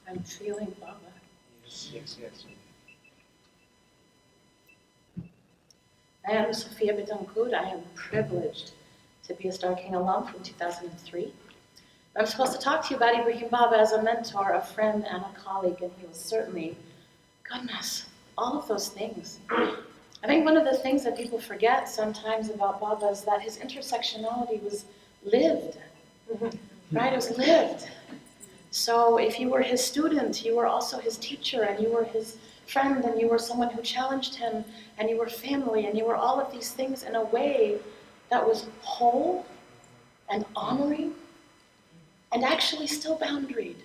I'm feeling Baba. Yes. I am Sofia Betancourt. I am privileged to be a Star King alum from 2003. I'm supposed to talk to you about Ibrahim Baba as a mentor, a friend, and a colleague, and he was certainly, goodness, all of those things. I think one of the things that people forget sometimes about Baba is that his intersectionality was lived, right? It was lived. So if you were his student, you were also his teacher, and you were his friend, and you were someone who challenged him, and you were family, and you were all of these things in a way that was whole and honoring and actually still boundaried.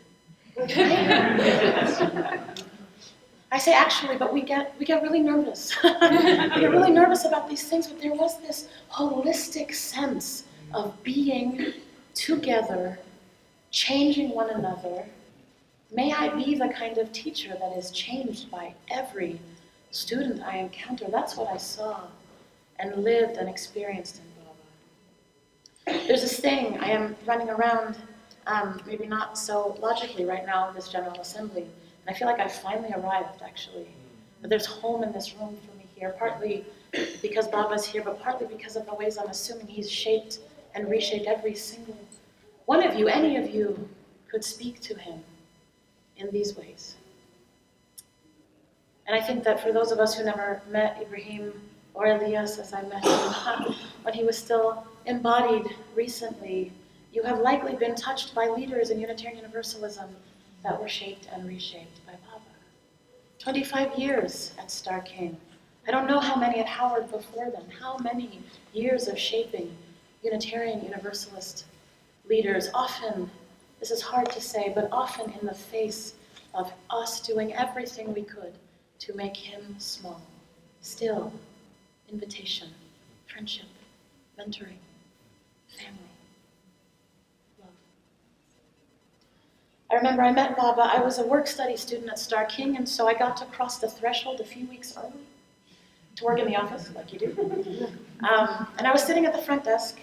I say actually, but we get really nervous. We get really nervous about these things, but there was this holistic sense of being together, changing one another. May I be the kind of teacher that is changed by every student I encounter. That's what I saw and lived and experienced in Baba. There's this thing, I am running around, maybe not so logically right now in this General Assembly, and I feel like I've finally arrived, actually. But there's home in this room for me here, partly because Baba's here, but partly because of the ways I'm assuming he's shaped and reshaped every single one of you, any of you, could speak to him in these ways. And I think that for those of us who never met Ibrahim or Elias as I met him, when he was still embodied recently, you have likely been touched by leaders in Unitarian Universalism that were shaped and reshaped by Baba. 25 years at Star King. I don't know how many at Howard before then. How many years of shaping Unitarian Universalist leaders, often, this is hard to say, but often in the face of us doing everything we could to make him small. Still, invitation, friendship, mentoring, family, love. I remember I met Baba. I was a work-study student at Star King, and so I got to cross the threshold a few weeks early to work in the office, like you do. And I was sitting at the front desk,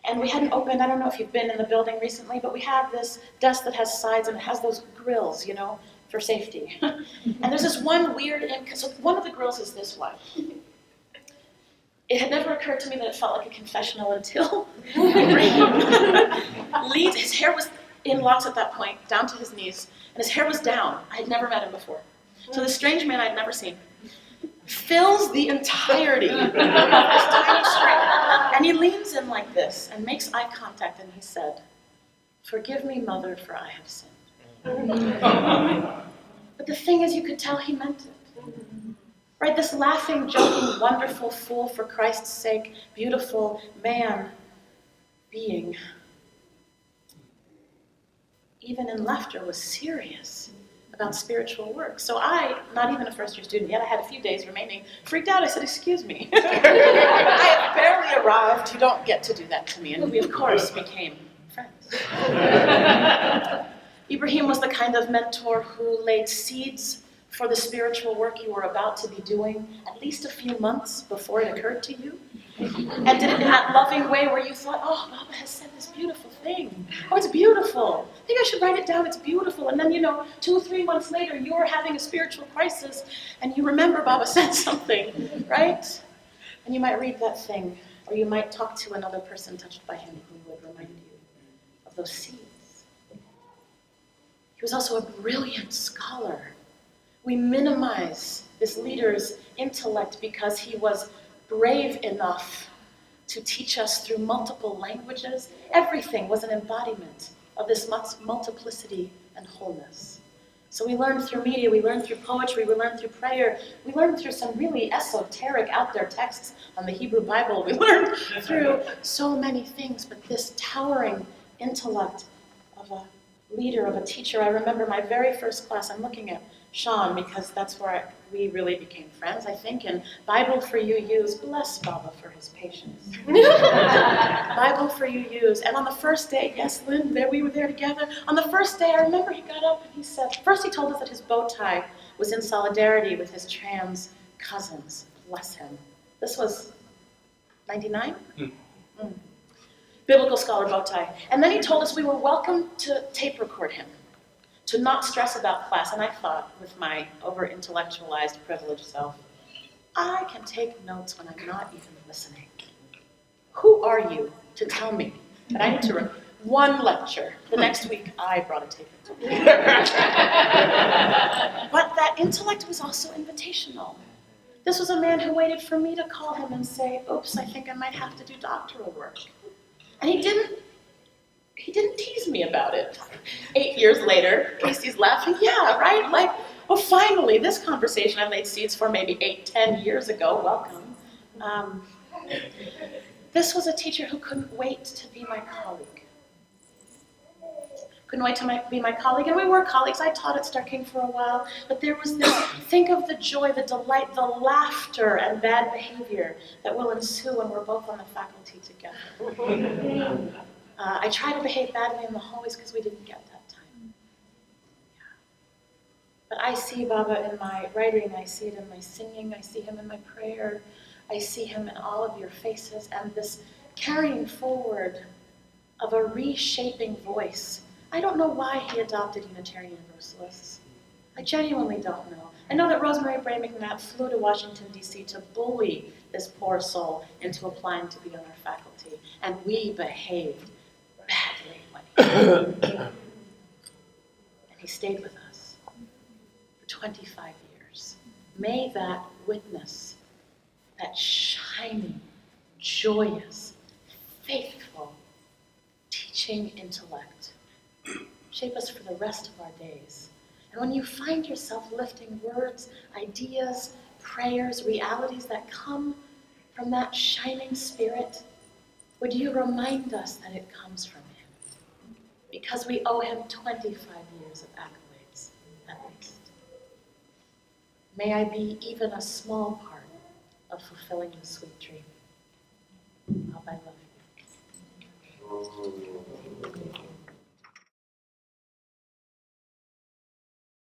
and we hadn't opened, I don't know if you've been in the building recently, but we have this desk that has sides and it has those grills, for safety. And there's this one weird, so one of the grills is this one. It had never occurred to me that it felt like a confessional until leads. His hair was in locks at that point, down to his knees, and his hair was down. I had never met him before. So this strange man I'd never seen fills the entirety of this tiny screen. And he leans in like this and makes eye contact, and he said, "Forgive me, Mother, for I have sinned." But the thing is, you could tell he meant it. Right? This laughing, joking, wonderful fool for Christ's sake, beautiful man, being, even in laughter, was serious about spiritual work. So I, not even a first-year student yet, I had a few days remaining, freaked out. I said, "Excuse me, I have barely arrived. You don't get to do that to me." And we, of course, became friends. Ibrahim was the kind of mentor who laid seeds for the spiritual work you were about to be doing at least a few months before it occurred to you. And did it in that loving way where you thought, "Oh, Baba has said this beautiful thing. Oh, it's beautiful. I think I should write it down. It's beautiful." And then, 2 or 3 months later, you're having a spiritual crisis, and you remember Baba said something, right? And you might read that thing, or you might talk to another person touched by him who would remind you of those seeds. He was also a brilliant scholar. We minimize this leader's intellect because he was brave enough to teach us through multiple languages. Everything was an embodiment of this multiplicity and wholeness. So we learned through media, we learned through poetry, we learned through prayer, we learned through some really esoteric out there texts on the Hebrew Bible. We learned through so many things, but this towering intellect of a leader, of a teacher. I remember my very first class, I'm looking at Sean because that's where we really became friends, I think, and Bible for You Use, bless Baba for his patience. Bible for You Use, and on the first day, yes, Lynn, we were there together. On the first day, I remember he got up and he said, first he told us that his bow tie was in solidarity with his trans cousins, bless him. This was 99? Biblical scholar bow tie. And then he told us we were welcome to tape record him. to not stress about class. And I thought, with my over-intellectualized, privileged self, I can take notes when I'm not even listening. Who are you to tell me that I need to one lecture? The next week, I brought a tape. But that intellect was also invitational. This was a man who waited for me to call him and say, oops, I think I might have to do doctoral work. And he didn't tease me about it. 8 years later, Casey's laughing, yeah, right? Like, well, finally, this conversation I laid seeds for maybe 8, 10 years ago, welcome. This was a teacher who couldn't wait to be my colleague. Couldn't wait to be my colleague, and we were colleagues. I taught at Star King for a while, but there was this, think of the joy, the delight, the laughter and bad behavior that will ensue when we're both on the faculty together. I try to behave badly in the hallways because we didn't get that time. Yeah. But I see Baba in my writing, I see it in my singing, I see him in my prayer, I see him in all of your faces, and this carrying forward of a reshaping voice. I don't know why he adopted Unitarian Universalists. I genuinely don't know. I know that Rosemary Bray McNabb flew to Washington, D.C. to bully this poor soul into applying to be on our faculty, and we behaved badly when he did. And he stayed with us for 25 years. May that witness, that shining, joyous, faithful, teaching intellect shape us for the rest of our days. And when you find yourself lifting words, ideas, prayers, realities that come from that shining spirit, would you remind us that it comes from him? Because we owe him 25 years of accolades, at least. May I be even a small part of fulfilling the sweet dream. Bob, I love you.